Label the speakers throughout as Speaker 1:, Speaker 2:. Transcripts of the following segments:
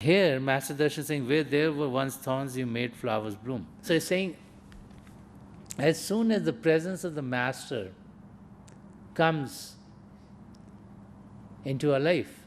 Speaker 1: Here, Master Darshan is saying, where there were once thorns, you made flowers bloom. So he's saying, as soon as the presence of the Master comes into our life,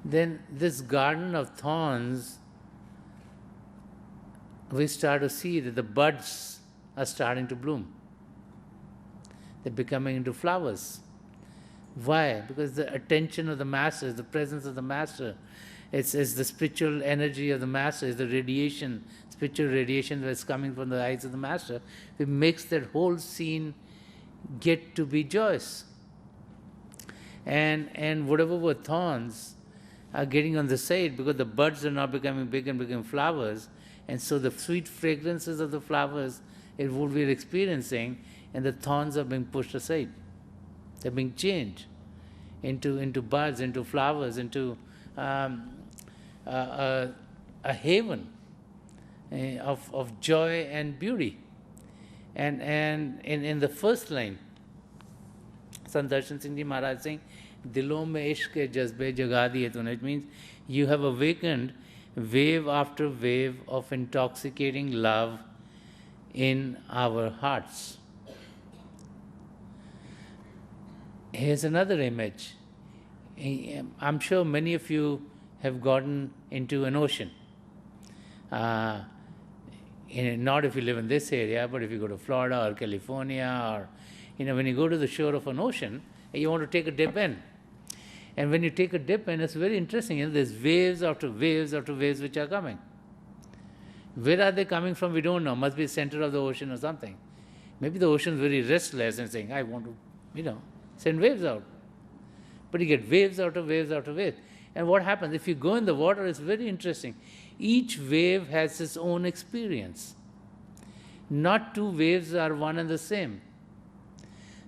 Speaker 1: then this garden of thorns, we start to see that the buds are starting to bloom. They're becoming into flowers. Why? Because the attention of the Master, the presence of the Master, it's the spiritual energy of the Master, it's the radiation, spiritual radiation that's coming from the eyes of the Master. It makes that whole scene get to be joyous. And whatever were thorns are getting on the side because the buds are now becoming big and becoming flowers. And so the sweet fragrances of the flowers is what we're experiencing, and the thorns are being pushed aside. They're being changed into buds, into flowers, into a haven of joy and beauty. And in the first line, Sant Darshan Singh Ji Maharaj is saying, Dilon mein ishq ke jazbe jaga diye tune. It means you have awakened wave after wave of intoxicating love in our hearts. Here's another image. I'm sure many of you have gotten into an ocean. Not if you live in this area, but if you go to Florida or California, or when you go to the shore of an ocean, you want to take a dip in. And when you take a dip in, it's very interesting. There's waves after waves after waves which are coming. Where are they coming from? We don't know. Must be the center of the ocean or something. Maybe the ocean is very restless and saying, I want to, send waves out. But you get waves after waves after waves. And what happens? If you go in the water, it's very interesting. Each wave has its own experience. Not two waves are one and the same.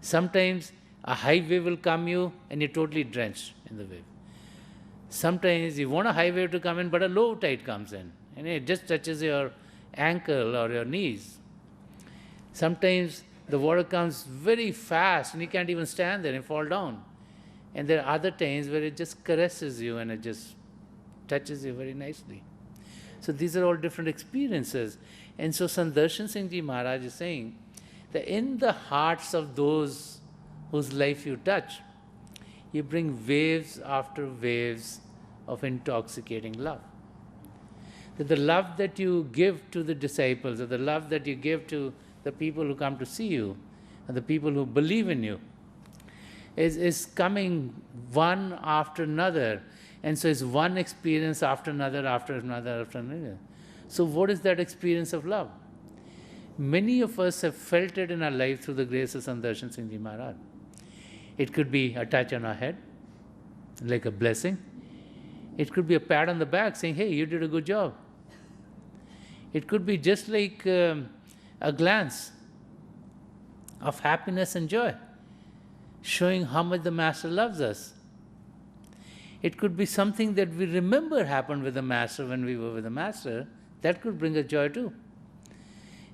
Speaker 1: Sometimes a high wave will come you and you're totally drenched in the wave. Sometimes you want a high wave to come in, but a low tide comes in and it just touches your ankle or your knees. Sometimes the water comes very fast and you can't even stand there and fall down. And there are other times where it just caresses you and it just touches you very nicely. So these are all different experiences. And so Sant Darshan Singh Ji Maharaj is saying that in the hearts of those whose life you touch, you bring waves after waves of intoxicating love. That the love that you give to the disciples, or the love that you give to the people who come to see you, and the people who believe in you, is coming one after another. And so it's one experience after another, after another, after another. So what is that experience of love? Many of us have felt it in our life through the grace of Sant Darshan Singh Ji Maharaj. It could be a touch on our head, like a blessing. It could be a pat on the back saying, hey, you did a good job. It could be just like a glance of happiness and joy, showing how much the Master loves us. It could be something that we remember happened with the Master when we were with the Master. That could bring us joy too.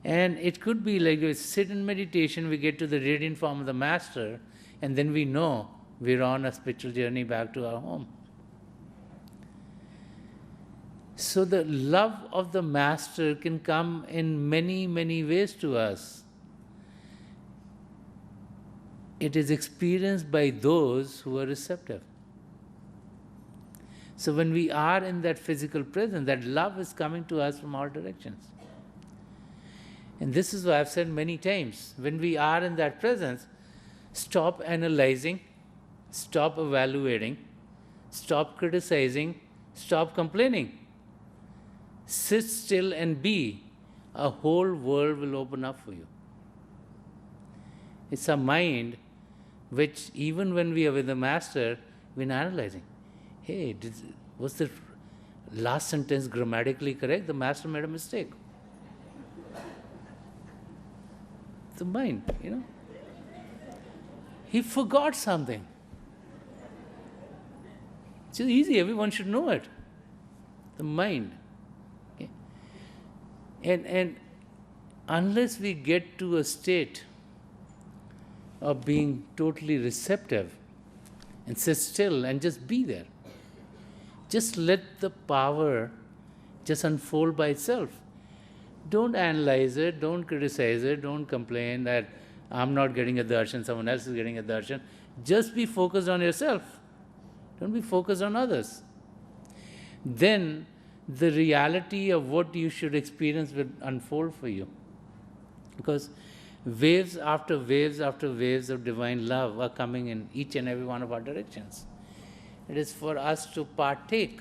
Speaker 1: And it could be like we sit in meditation, we get to the radiant form of the Master, and then we know we're on a spiritual journey back to our home. So the love of the Master can come in many, many ways to us. It is experienced by those who are receptive. So when we are in that physical presence, that love is coming to us from all directions. And this is why I've said many times, when we are in that presence, stop analyzing, stop evaluating, stop criticizing, stop complaining. Sit still and be. A whole world will open up for you. It's a mind which, even when we are with the Master, we're analyzing. Hey, was the last sentence grammatically correct? The Master made a mistake. The mind, He forgot something. It's easy, everyone should know it. The mind. Okay? And unless we get to a state of being totally receptive and sit still and just be there, Just let the power just unfold by itself. Don't analyze it, don't criticize it, don't complain that I'm not getting a darshan, someone else is getting a darshan. Just be focused on yourself. Don't be focused on others. Then the reality of what you should experience will unfold for you. Because waves after waves after waves of divine love are coming in each and every one of our directions. It is for us to partake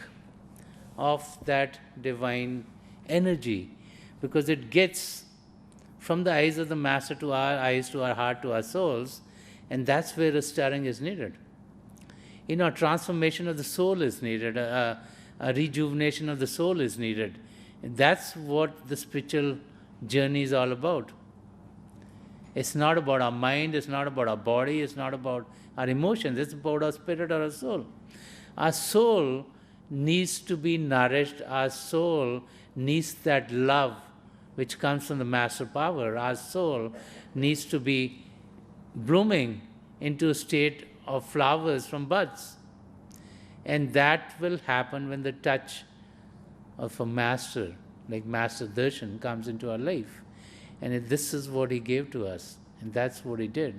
Speaker 1: of that divine energy, because it gets from the eyes of the Master to our eyes, to our heart, to our souls, and that's where a stirring is needed. A transformation of the soul is needed, a rejuvenation of the soul is needed. And that's what the spiritual journey is all about. It's not about our mind, it's not about our body, it's not about our emotions, it's about our spirit or our soul. Our soul needs to be nourished, our soul needs that love which comes from the Master Power. Our soul needs to be blooming into a state of flowers from buds. And that will happen when the touch of a Master, like Master Darshan, comes into our life. And this is what he gave to us, and that's what he did.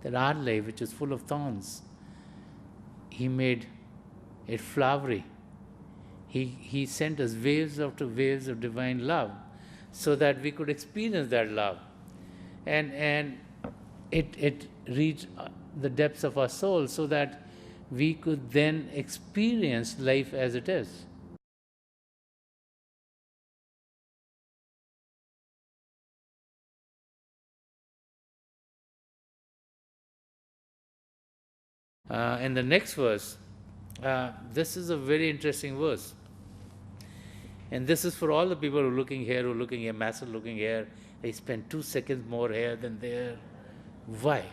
Speaker 1: That our life, which is full of thorns, he made it flowery. He sent us waves after waves of divine love so that we could experience that love. And it reached the depths of our soul so that we could then experience life as it is. In the next verse, this is a very interesting verse. And this is for all the people who are looking here, who are looking here, Master looking here. They spend 2 seconds more here than there. Why?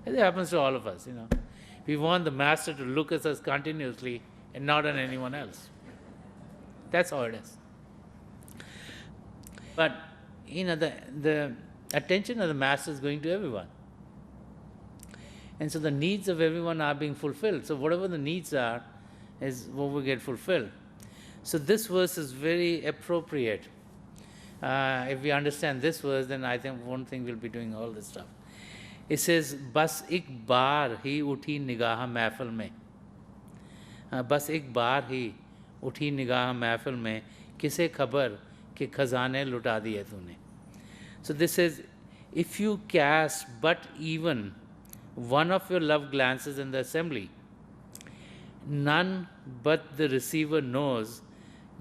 Speaker 1: It happens to all of us, We want the Master to look at us continuously and not on anyone else. That's how it is. But, the attention of the Master is going to everyone. And so the needs of everyone are being fulfilled. So whatever the needs are is what will get fulfilled. So this verse is very appropriate. If we understand this verse, then I think one thing we'll be doing all this stuff. It says, "Bas ek baar hi uthi nigaah mahfil mein." Bas ek baar hi uthi nigaah mahfil mein, kise khabar ke khazane luta diye tune. So this is, if you cast but even one of your love glances in the assembly, none but the receiver knows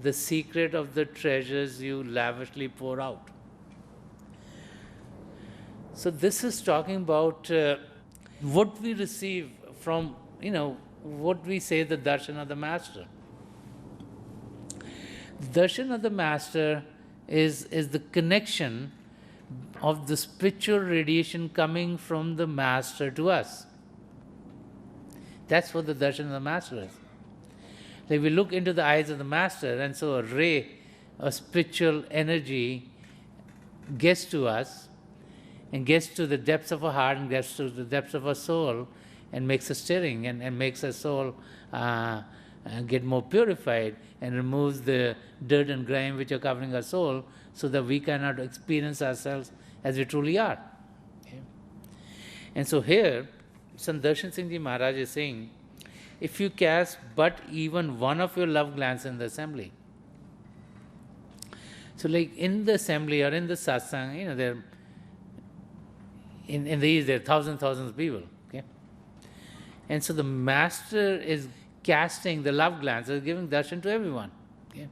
Speaker 1: the secret of the treasures you lavishly pour out. So this is talking about what we receive from, what we say the darshan of the Master. The darshan of the Master is the connection of the spiritual radiation coming from the Master to us. That's what the darshan of the Master is. Like we look into the eyes of the Master, and so a ray of spiritual energy gets to us and gets to the depths of our heart and gets to the depths of our soul and makes a stirring and makes our soul get more purified and removes the dirt and grime which are covering our soul so that we cannot experience ourselves as we truly are. Okay? And so here, Sant Darshan Singh Ji Maharaj is saying, if you cast but even one of your love glances in the assembly. So like in the assembly or in the satsang, there in these there are thousands of people. Okay? And so the Master is casting the love glances, giving darshan to everyone. Okay?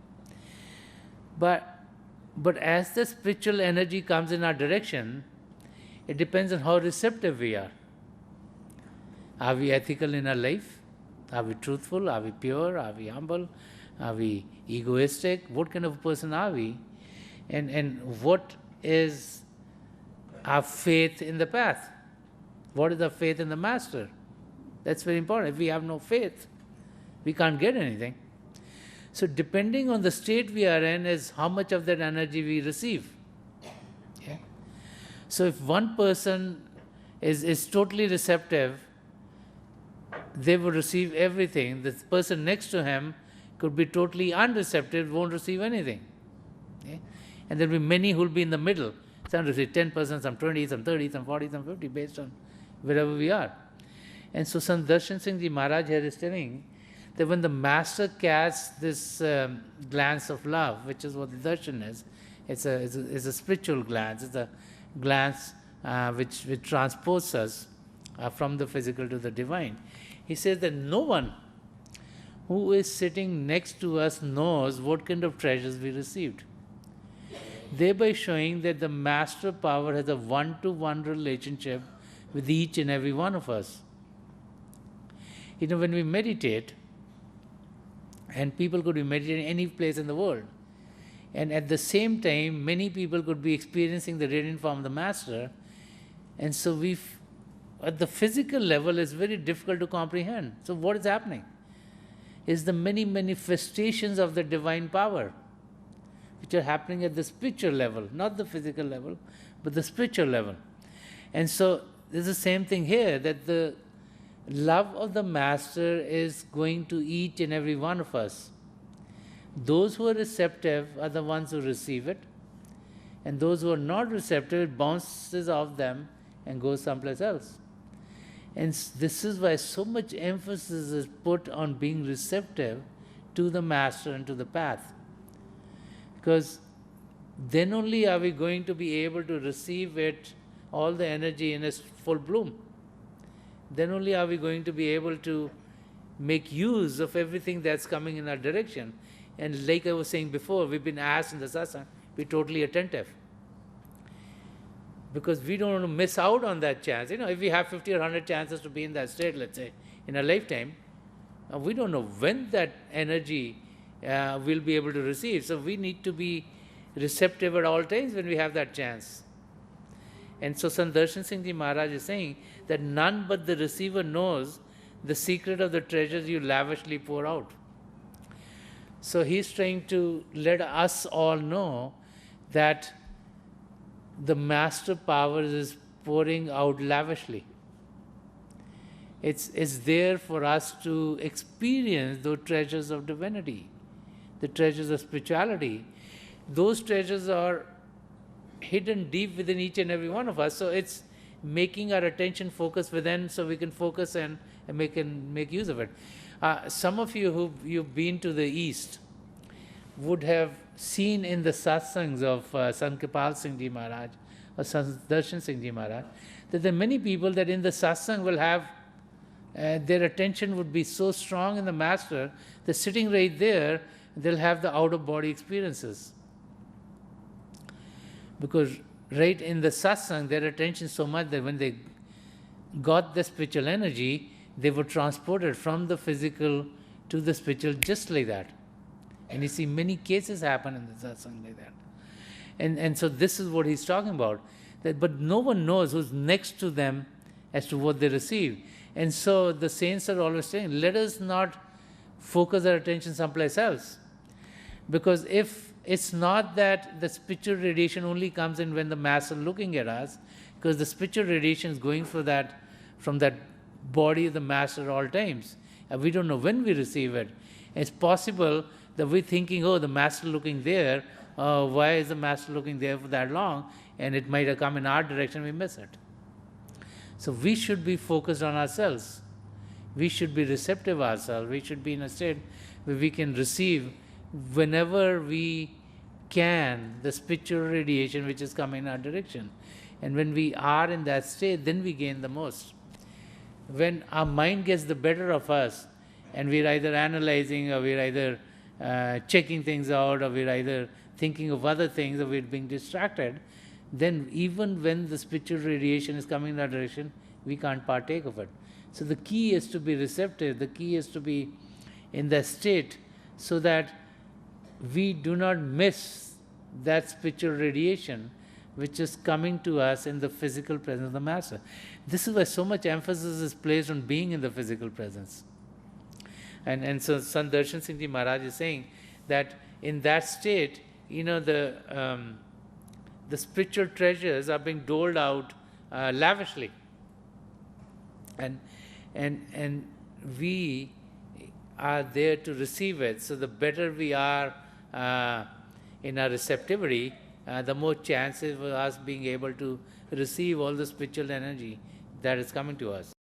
Speaker 1: But as the spiritual energy comes in our direction, it depends on how receptive we are. Are we ethical in our life? Are we truthful? Are we pure? Are we humble? Are we egoistic? What kind of a person are we? And what is our faith in the path? What is our faith in the Master? That's very important. If we have no faith, we can't get anything. So depending on the state we are in is how much of that energy we receive. Yeah? So if one person is totally receptive, they will receive everything. The person next to him could be totally unreceptive, won't receive anything. Okay? And there will be many who will be in the middle. Some receive 10%, some 20, some 30, some 40, some 50, based on wherever we are. And so Sant Darshan Singh Ji Maharaj here is telling that when the master casts this glance of love, which is what the darshan is, it's a spiritual glance. It's a glance which transports us from the physical to the divine. He says that no one who is sitting next to us knows what kind of treasures we received, thereby showing that the master power has a one-to-one relationship with each and every one of us. You know, when we meditate, and people could be meditating any place in the world, and at the same time, many people could be experiencing the radiant form of the Master, and so at the physical level, it's very difficult to comprehend. So what is happening? Is the many manifestations of the divine power, which are happening at the spiritual level, not the physical level, but the spiritual level. And so there's the same thing here, that the love of the Master is going to each and every one of us. Those who are receptive are the ones who receive it, and those who are not receptive, it bounces off them and goes someplace else. And this is why so much emphasis is put on being receptive to the Master and to the path. Because then only are we going to be able to receive it, all the energy in its full bloom. Then only are we going to be able to make use of everything that's coming in our direction. And like I was saying before, we've been asked in the satsang, be totally attentive. Because we don't want to miss out on that chance. You know, if we have 50 or 100 chances to be in that state, let's say, in a lifetime, we don't know when that energy we'll be able to receive. So we need to be receptive at all times when we have that chance. And so Sant Darshan Singh Ji Maharaj is saying that none but the receiver knows the secret of the treasures you lavishly pour out. So he's trying to let us all know that the master power is pouring out lavishly. It's there for us to experience those treasures of divinity, the treasures of spirituality. Those treasures are hidden deep within each and every one of us. So it's making our attention focus within, so we can focus and make use of it. Some of you who've been to the East would have seen in the satsangs of Sant Kripal Singh Ji Maharaj or Sant Darshan Singh Ji Maharaj that there are many people that in the satsang will have their attention would be so strong in the Master that sitting right there, they'll have the out-of-body experiences. Because right in the satsang, their attention so much that when they got the spiritual energy, they were transported from the physical to the spiritual just like that. And you see many cases happen in the satsang like that. And so this is what he's talking about. But no one knows who's next to them as to what they receive. And so the saints are always saying, let us not focus our attention someplace else. Because if it's not that the spiritual radiation only comes in when the Master is looking at us, because the spiritual radiation is going from that body of the Master at all times. And we don't know when we receive it. It's possible that we're thinking, oh, the Master looking there, why is the Master looking there for that long? And it might have come in our direction, we miss it. So we should be focused on ourselves. We should be receptive ourselves. We should be in a state where we can receive whenever we can the spiritual radiation which is coming in our direction. And when we are in that state, then we gain the most. When our mind gets the better of us and we're either analyzing or we're either checking things out or we're either thinking of other things or we're being distracted, then even when the spiritual radiation is coming in that direction, we can't partake of it. So the key is to be receptive. The key is to be in that state so that we do not miss that spiritual radiation which is coming to us in the physical presence of the Master. This is why so much emphasis is placed on being in the physical presence. And so Sant Darshan Singh Ji Maharaj is saying that in that state, the spiritual treasures are being doled out lavishly. And we are there to receive it. So the better we are in our receptivity, the more chances of us being able to receive all the spiritual energy that is coming to us.